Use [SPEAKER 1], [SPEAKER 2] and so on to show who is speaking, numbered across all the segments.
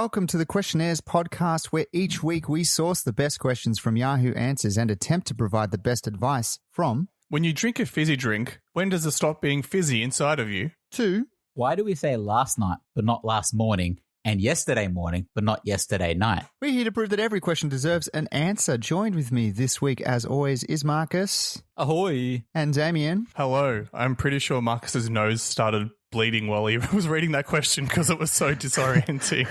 [SPEAKER 1] welcome to the Questionnaires podcast, where each week we source the best questions from Yahoo Answers and attempt to provide the best advice from...
[SPEAKER 2] When you drink a fizzy drink, when does it stop being fizzy inside of you?
[SPEAKER 1] 2.
[SPEAKER 3] Why do we say last night but not last morning, and yesterday morning but not yesterday night?
[SPEAKER 1] We're here to prove that every question deserves an answer. Joined with me this week, as always, is Marcus.
[SPEAKER 3] Ahoy.
[SPEAKER 1] And Damien.
[SPEAKER 2] Hello. I'm pretty sure Marcus's nose started bleeding while he was reading that question because it was so disorienting.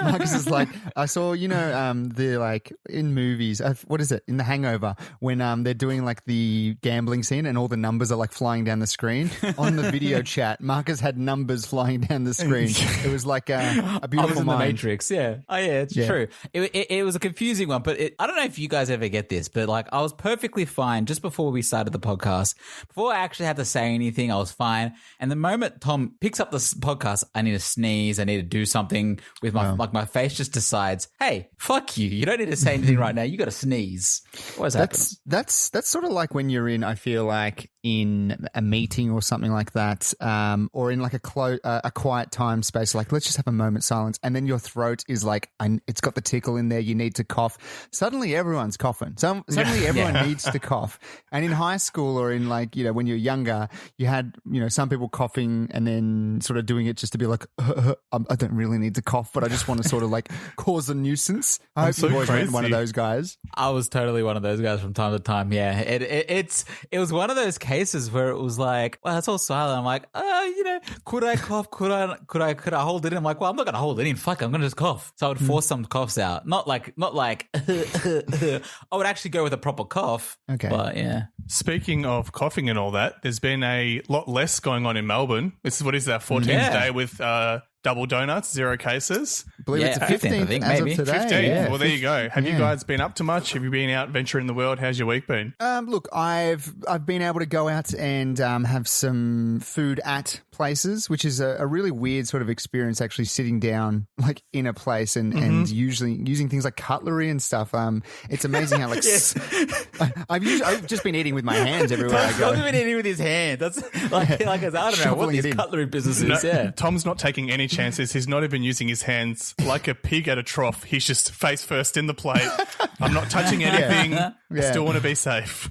[SPEAKER 1] Marcus is like, I saw, in movies, what is it, in The Hangover, when they're doing like the gambling scene and all the numbers are like flying down the screen. On the video chat, Marcus had numbers flying down the screen. It was like a beautiful
[SPEAKER 3] I was in
[SPEAKER 1] mind.
[SPEAKER 3] The Matrix, yeah. Oh, yeah, it's true. It was a confusing one, but I don't know if you guys ever get this, but like I was perfectly fine just before we started the podcast. Before I actually had to say anything, I was fine. And the moment Tom picks up this podcast, I need to sneeze, I need to do something with my my face just decides, hey, fuck you. You don't need to say anything right now. You got to sneeze. What is happening?
[SPEAKER 1] That's sort of like when you're in, I feel like, in a meeting or something like that, or in like a quiet time space, like let's just have a moment silence, and then your throat is like, it's got the tickle in there, you need to cough. Suddenly everyone's coughing. Suddenly everyone needs to cough. And in high school or in like, when you're younger, you had, some people coughing and then sort of doing it just to be like, I don't really need to cough, but I just want to sort of like cause a nuisance. I hope you've always been one of those guys.
[SPEAKER 3] I was totally one of those guys from time to time. Yeah. It was one of those cases where it was like, well, it's all silent. I'm like, could I cough? Could I hold it in? I'm like, well, I'm not going to hold it in. Fuck, I'm going to just cough. So I would force some coughs out. Not like I would actually go with a proper cough.
[SPEAKER 1] Okay.
[SPEAKER 3] But yeah.
[SPEAKER 2] Speaking of coughing and all that, there's been a lot less going on in Melbourne. This is, what is that, 14th day with double donuts, 0 cases.
[SPEAKER 1] I believe it's a 15th,
[SPEAKER 3] I think,
[SPEAKER 1] as
[SPEAKER 3] maybe.
[SPEAKER 1] of today.
[SPEAKER 2] 15th.
[SPEAKER 1] Yeah.
[SPEAKER 2] Well, there you go. Have you guys been up to much? Have you been out venturing the world? How's your week been?
[SPEAKER 1] Look, I've been able to go out and have some food at places, which is a really weird sort of experience, actually sitting down like in a place and usually using things like cutlery and stuff. It's amazing how like I've just been eating with my hands everywhere I go.
[SPEAKER 3] Tom's been eating with his hand. That's like I don't know what these cutlery businesses. Yeah.
[SPEAKER 2] Tom's not taking any chances. He's not even using his hands like a pig at a trough. He's just face first in the plate. I'm not touching anything. I still want to be safe.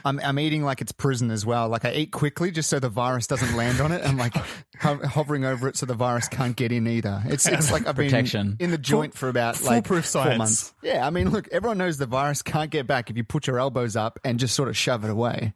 [SPEAKER 1] I'm eating like it's prison as well. Like I eat quickly just so the virus doesn't land on it. I'm like hovering over it so the virus can't get in either. It's like I've been in the joint for about like 4 months. Yeah, I mean, look, everyone knows the virus can't get back if you put your elbows up and just sort of shove it away.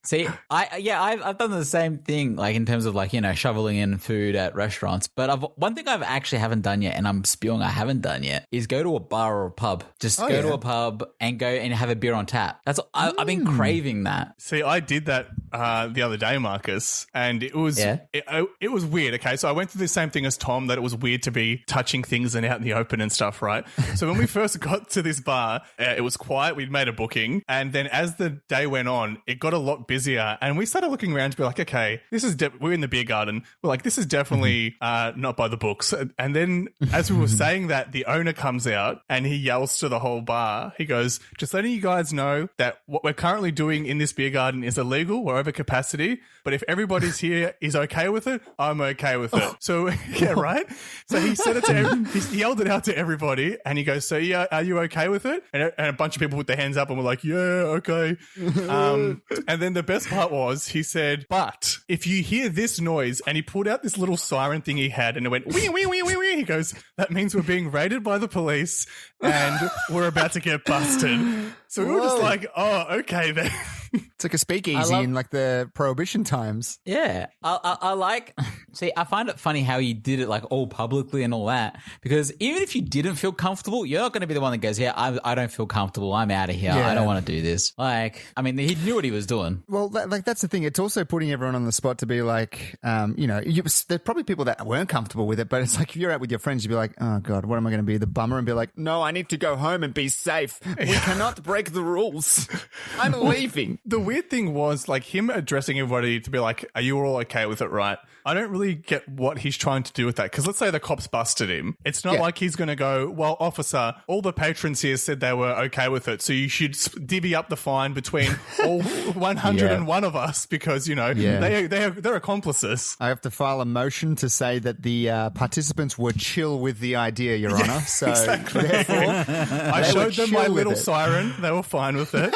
[SPEAKER 3] See, I've done the same thing, like in terms of like, shoveling in food at restaurants. But one thing I've actually haven't done yet, and I'm spewing I haven't done yet, is go to a bar or a pub. Just go to a pub and go and have a beer on tap. I've been craving that.
[SPEAKER 2] See, I did that the other day, Marcus, and it was it was weird. Okay, so I went through the same thing as Tom, that it was weird to be touching things and out in the open and stuff, right? So when we first got to this bar, it was quiet. We'd made a booking, and then as the day went on, it got a lot busier, and we started looking around to be like, okay, this is we're in the beer garden. We're like, this is definitely not by the books. And then as we were saying that, the owner comes out and he yells to the whole bar. He goes, just letting you guys know that what we're currently doing in this beer garden is illegal. We're over capacity. But if everybody's here is okay with it, I'm okay with it. So, yeah, right? So he said it to he yelled it out to everybody, and he goes, so yeah, are you okay with it? And a bunch of people put their hands up and were like, yeah, okay. And then the best part was he said, but if you hear this noise, and he pulled out this little siren thing he had, and it went, wee, wee, wee, wee, wee. He goes, that means we're being raided by the police and we're about to get busted. So we were just like, oh, okay then.
[SPEAKER 1] It's like a speakeasy in like the Prohibition times.
[SPEAKER 3] Yeah. I find it funny how he did it like all publicly and all that, because even if you didn't feel comfortable, you're not going to be the one that goes, yeah, I don't feel comfortable. I'm out of here.
[SPEAKER 1] Yeah.
[SPEAKER 3] I don't want to do this. Like, I mean, he knew what he was doing.
[SPEAKER 1] Well, that's the thing. It's also putting everyone on the spot to be like, there's probably people that weren't comfortable with it, but it's like if you're out with your friends, you'd be like, oh God, what am I going to be, the bummer? And be like, no, I need to go home and be safe. We cannot break the rules. I'm leaving.
[SPEAKER 2] The weird thing was like him addressing everybody to be like, are you all okay with it, right? I don't really get what he's trying to do with that. Because let's say the cops busted him. It's not like he's going to go, well, officer, all the patrons here said they were okay with it. So you should divvy up the fine between all 101 of us because, you know, they're accomplices.
[SPEAKER 1] I have to file a motion to say that the participants were chill with the idea, Your Honor. So therefore,
[SPEAKER 2] I showed them my little siren. They were fine with it.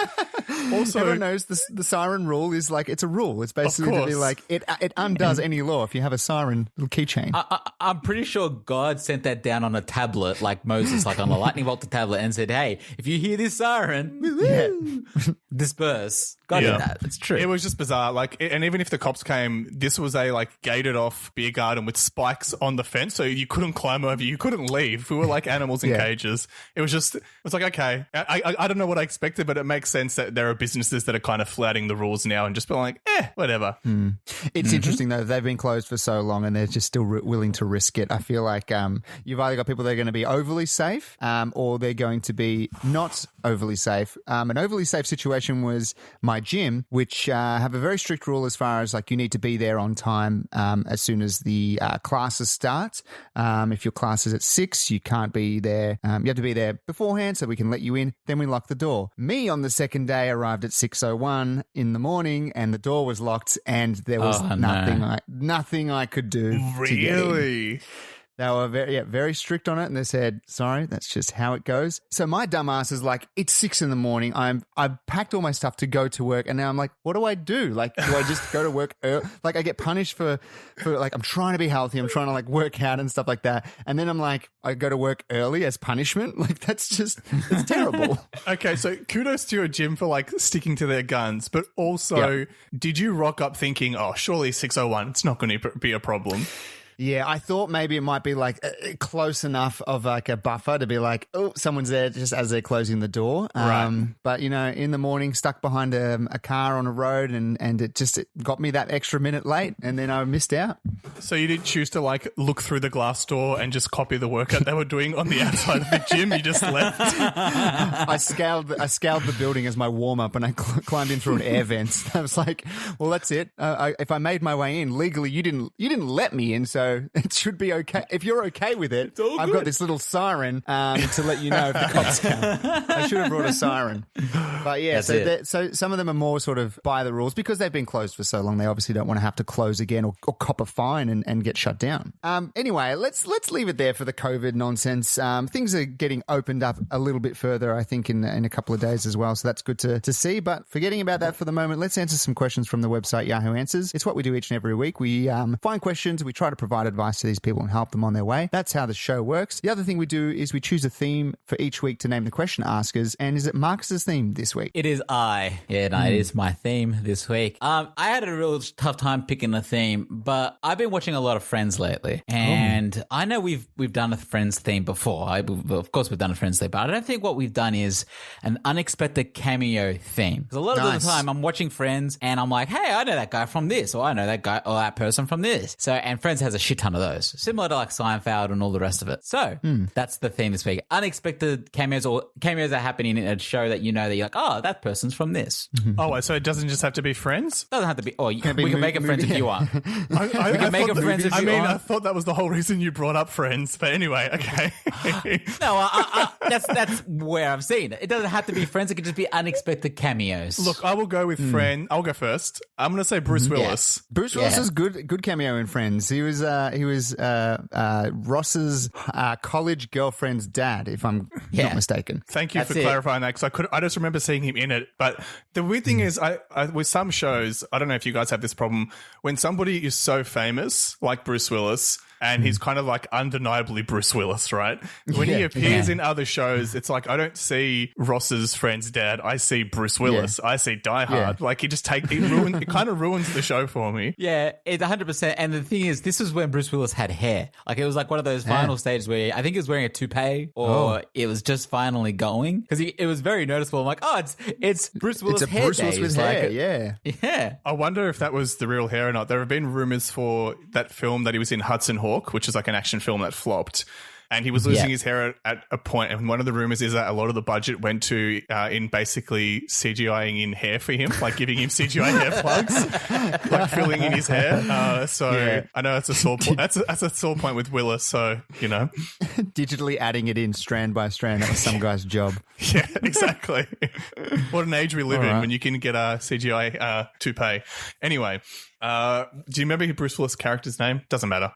[SPEAKER 2] Also,
[SPEAKER 1] everyone knows the siren rule is like, it's a rule. It's basically to be like, it undoes any law if you have a siren little keychain.
[SPEAKER 3] I'm pretty sure God sent that down on a tablet like Moses, like on a lightning bolt tablet and said, hey, if you hear this siren, disperse. God did that. It's true.
[SPEAKER 2] It was just bizarre. Like, and even if the cops came, this was a like gated off beer garden with spikes on the fence, so you couldn't climb over. You couldn't leave. We were like animals in cages. It was like, okay, I don't know what I expected, but it makes sense that there are businesses that are kind of flouting the rules now and just be like, whatever.
[SPEAKER 1] It's interesting though. They've been closed for so long and they're just still willing to risk it. I feel like you've either got people that are going to be overly safe or they're going to be not overly safe. An overly safe situation was my gym, which have a very strict rule as far as like you need to be there on time as soon as the classes start. If your class is at 6, you can't be there. You have to be there beforehand so we can let you in. Then we lock the door. Me on the second day arrived at 6:01 in the morning and the door was locked and there was nothing I could do.
[SPEAKER 2] Really?
[SPEAKER 1] They were very strict on it, and they said, "Sorry, that's just how it goes." So my dumbass is like, "It's 6 a.m. I've packed all my stuff to go to work, and now I'm like, what do I do? Like, do I just go to work? Like, I get punished for like I'm trying to be healthy, I'm trying to like work out and stuff like that, and then I'm like, I go to work early as punishment. Like, it's terrible."
[SPEAKER 2] Okay, so kudos to your gym for like sticking to their guns, but also, did you rock up thinking, "Oh, surely 6:01, it's not going to be a problem"?
[SPEAKER 1] Yeah, I thought maybe it might be like close enough of like a buffer to be like, oh, someone's there just as they're closing the door.
[SPEAKER 2] Right.
[SPEAKER 1] But, you know, in the morning, stuck behind a car on a road and it got me that extra minute late and then I missed out.
[SPEAKER 2] So you didn't choose to like look through the glass door and just copy the workout they were doing on the outside of the gym? You just left?
[SPEAKER 1] I scaled the building as my warm-up and I climbed in through an air vent. I was like, well, that's it. If I made my way in legally, you didn't let me in, so it should be okay. If you're okay with it, I've got this little siren to let you know if the cops come. I should have brought a siren. But yeah, so some of them are more sort of by the rules because they've been closed for so long. They obviously don't want to have to close again or cop a fine and get shut down. Anyway, let's leave it there for the COVID nonsense. Things are getting opened up a little bit further, I think, in a couple of days as well. So that's good to see. But forgetting about that for the moment, let's answer some questions from the website Yahoo Answers. It's what we do each and every week. We find questions, we try to provide advice to these people and help them on their way. That's how the show works. The other thing we do is we choose a theme for each week to name the question askers. And is it Marcus's theme this week?
[SPEAKER 3] It is I. Yeah, no, it is my theme this week. I had a real tough time picking a theme, but I've been watching a lot of Friends lately. And I know we've done a Friends theme before. Of course, we've done a Friends theme, but I don't think what we've done is an unexpected cameo theme. Because a lot of the time I'm watching Friends and I'm like, hey, I know that guy from this, or I know that guy or that person from this. So, and Friends has a shit ton of those, similar to like Seinfeld and all the rest of it. So that's the theme this week. Unexpected cameos or cameos that happen in a show that you know that you're like, oh, that person's from this.
[SPEAKER 2] Oh, so it doesn't just have to be Friends?
[SPEAKER 3] Doesn't have to be. Oh, we can make it Friends if you want.
[SPEAKER 2] We can make it Friends if you want. I thought that was the whole reason you brought up Friends. But anyway, okay.
[SPEAKER 3] No, that's where I've seen it. It doesn't have to be Friends. It could just be unexpected cameos.
[SPEAKER 2] Look, I will go with Friend. I'll go first. I'm going to say Bruce Willis.
[SPEAKER 1] Yeah. Bruce Willis is good cameo in Friends. He was Ross's college girlfriend's dad, if I'm not mistaken.
[SPEAKER 2] Thank you for clarifying that, because I just remember seeing him in it. But the weird thing is, I with some shows, I don't know if you guys have this problem, when somebody is so famous, like Bruce Willis, and he's kind of like undeniably Bruce Willis, right? When he appears in other shows, it's like I don't see Ross's friend's dad. I see Bruce Willis. I see Die Hard. Like it kind of ruins the show for me.
[SPEAKER 3] Yeah, it's 100%. And the thing is, this was when Bruce Willis had hair. Like it was like one of those final stages where I think he was wearing a toupee or it was just finally going, because it was very noticeable. I'm like, oh, it's Bruce Willis hair.
[SPEAKER 1] Bruce Willis with hair,
[SPEAKER 3] yeah.
[SPEAKER 2] I wonder if that was the real hair or not. There have been rumors for that film that he was in, Hudson Hawk, which is like an action film that flopped. And he was losing his hair at a point. And one of the rumors is that a lot of the budget went to in basically CGIing in hair for him, like giving him CGI hair plugs, like filling in his hair. I know that's a sore point. That's a sore point with Willis. So,
[SPEAKER 1] digitally adding it in strand by strand. That was some guy's job.
[SPEAKER 2] Yeah, exactly. What an age we live in when you can get a CGI toupee. Anyway. Do you remember Bruce Willis' character's name? Doesn't matter.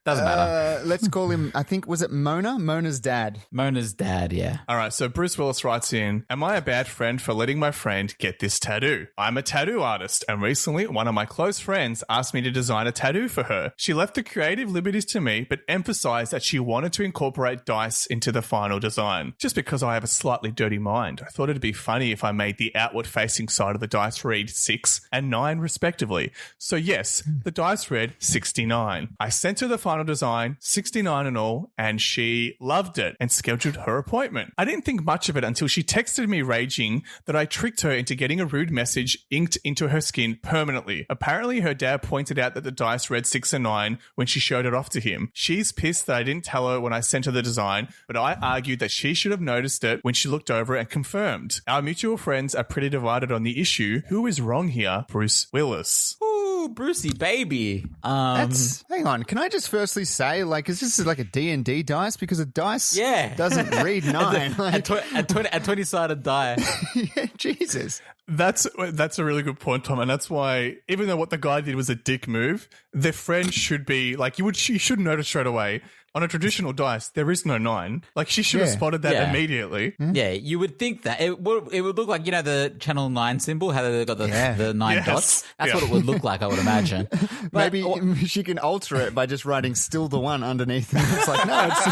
[SPEAKER 1] Let's call him, I think, was it Mona? Mona's dad.
[SPEAKER 3] Mona's dad, yeah.
[SPEAKER 2] All right, so Bruce Willis writes in, am I a bad friend for letting my friend get this tattoo? I'm a tattoo artist, and recently one of my close friends asked me to design a tattoo for her. She left the creative liberties to me, but emphasized that she wanted to incorporate dice into the final design. Just because I have a slightly dirty mind, I thought it'd be funny if I made the outward-facing side of the dice read 6 and 9 respectively. So yes, the dice read 69. I sent her the final design, 69 and all, and she loved it and scheduled her appointment. I didn't think much of it until she texted me raging that I tricked her into getting a rude message inked into her skin permanently. Apparently her dad pointed out that the dice read 6 and 9 when she showed it off to him. She's pissed that I didn't tell her when I sent her the design, but I argued that she should have noticed it when she looked over it and confirmed. Our mutual friends are pretty divided on the issue. Who is wrong here? Bruce Willis.
[SPEAKER 3] Ooh, Brucey baby.
[SPEAKER 1] Hang on. Can I just firstly say, is this like a D&D dice? Because a dice doesn't read 9.
[SPEAKER 3] A 20-sided die.
[SPEAKER 1] Yeah, Jesus.
[SPEAKER 2] That's a really good point, Tom, and that's why, even though what the guy did was a dick move, their friend should be like, you should notice straight away. On a traditional dice, there is no 9. Like, she should have spotted that immediately.
[SPEAKER 3] Yeah, you would think that. It would look like, the Channel 9 symbol, how they've got the 9 dots. That's what it would look like, I would imagine. But,
[SPEAKER 1] maybe she can alter it by just writing still the 1 underneath. It's like, no, it's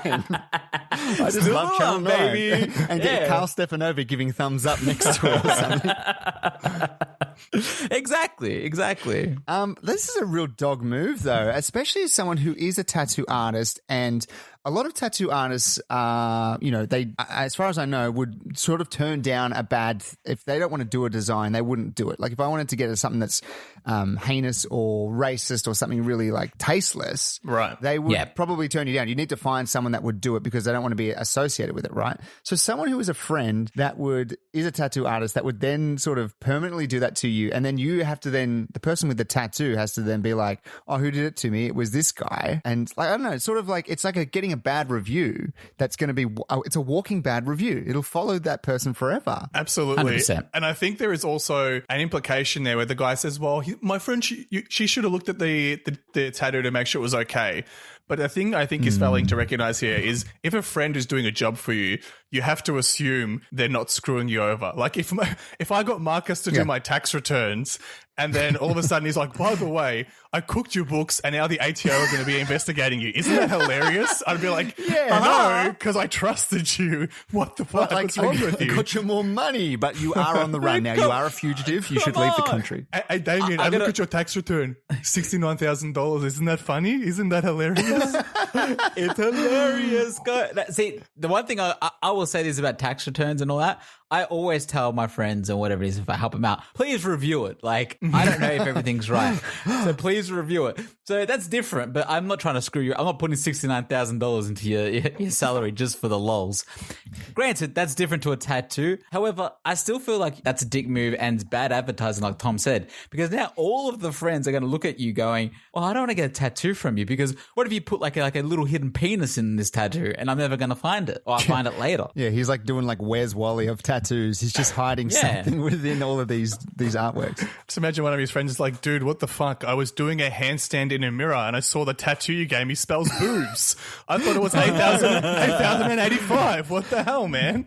[SPEAKER 1] 9. I just
[SPEAKER 3] still
[SPEAKER 1] love Channel 9.
[SPEAKER 3] Baby.
[SPEAKER 1] And get Carl Stefanovi giving thumbs up next to it or something.
[SPEAKER 3] Exactly.
[SPEAKER 1] This is a real dog move, though, especially as someone who is a tattoo artist, and a lot of tattoo artists, they, as far as I know, would sort of turn down if they don't want to do a design, they wouldn't do it. Like if I wanted to get something that's heinous or racist or something really like tasteless,
[SPEAKER 2] right?
[SPEAKER 1] They would probably turn you down. You need to find someone that would do it because they don't want to be associated with it, right? So someone who is a friend is a tattoo artist that would then sort of permanently do that to you, and then you have to the person with the tattoo has to then be like, oh, who did it to me? It was this guy, and like I don't know, it's sort of like it's like getting a bad review that's going to be it's a walking bad review. It'll follow that person forever.
[SPEAKER 2] Absolutely.
[SPEAKER 3] 100%.
[SPEAKER 2] And I think there is also an implication there where the guy says, well, my friend, she should have looked at the tattoo to make sure it was okay. But the thing I think is failing to recognize here is if a friend is doing a job for you, you have to assume they're not screwing you over. Like if I got Marcus to do my tax returns and then all of a sudden he's like, by the way, I cooked your books and now the ATO are going to be investigating you. Isn't that hilarious? I'd be like, no, because I trusted you. What the fuck? What's wrong with you?
[SPEAKER 1] I got you more money, but you are on the run now. You are a fugitive. You should leave the country.
[SPEAKER 2] Hey, Damien, I look at your tax return, $69,000. Isn't that funny? Isn't that hilarious?
[SPEAKER 3] It's hilarious. See, the one thing I will say this about tax returns and all that, I always tell my friends and whatever it is, if I help them out, please review it. Like, I don't know if everything's right, so please review it. So that's different, but I'm not trying to screw you. I'm not putting $69,000 into your salary just for the lols. Granted, that's different to a tattoo. However, I still feel like that's a dick move and bad advertising, like Tom said, because now all of the friends are going to look at you going, well, I don't want to get a tattoo from you because what if you put like a little hidden penis in this tattoo and I'm never going to find it, or I'll find it later.
[SPEAKER 1] Yeah, he's like doing like Where's Wally of tattoos. He's just hiding something within all of these artworks.
[SPEAKER 2] Just imagine one of his friends is like, dude, what the fuck? I was doing a handstand in a mirror and I saw the tattoo you gave me spells boobs. I thought it was 8,085. What the hell, man?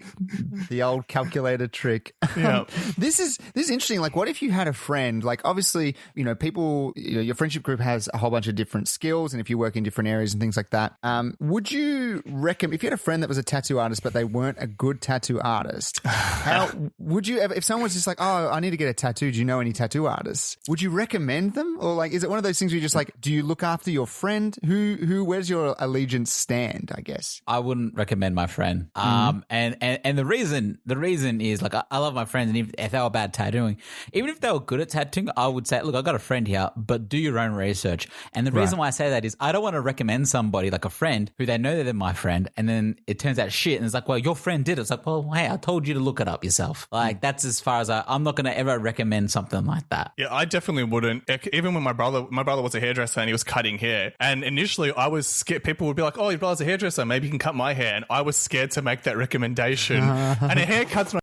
[SPEAKER 1] The old calculator trick.
[SPEAKER 2] Yeah.
[SPEAKER 1] This is interesting. Like, what if you had a friend, like obviously, people, your friendship group has a whole bunch of different skills and if you work in different areas and things like that, would you recommend, if you had a friend that was a tattoo artist but they weren't a good tattoo artist, how would you ever, if someone was just like, oh, I need to get a tattoo, do you know any tattoo artists? Would you recommend them? Or like, is it one of those things where you're just like, do you look after your friend? Where's your allegiance stand, I guess?
[SPEAKER 3] I wouldn't recommend my friend. And the reason is like, I love my friends, and if they were bad tattooing, even if they were good at tattooing, I would say, look, I got a friend here, but do your own research. And the reason why I say that is I don't want to recommend somebody, like a friend, who they know that they're my friend, and then it turns out shit, and it's like, well, your friend did it. It's like, well, hey, I told you to look it up yourself. Like, that's as far as I'm not going to ever recommend something like that.
[SPEAKER 2] Yeah, I definitely wouldn't. Even when my brother was a hairdresser and he was cutting hair, and initially I was scared. People would be like, oh, your brother's a hairdresser, maybe you can cut my hair. And I was scared to make that recommendation. And a haircut's my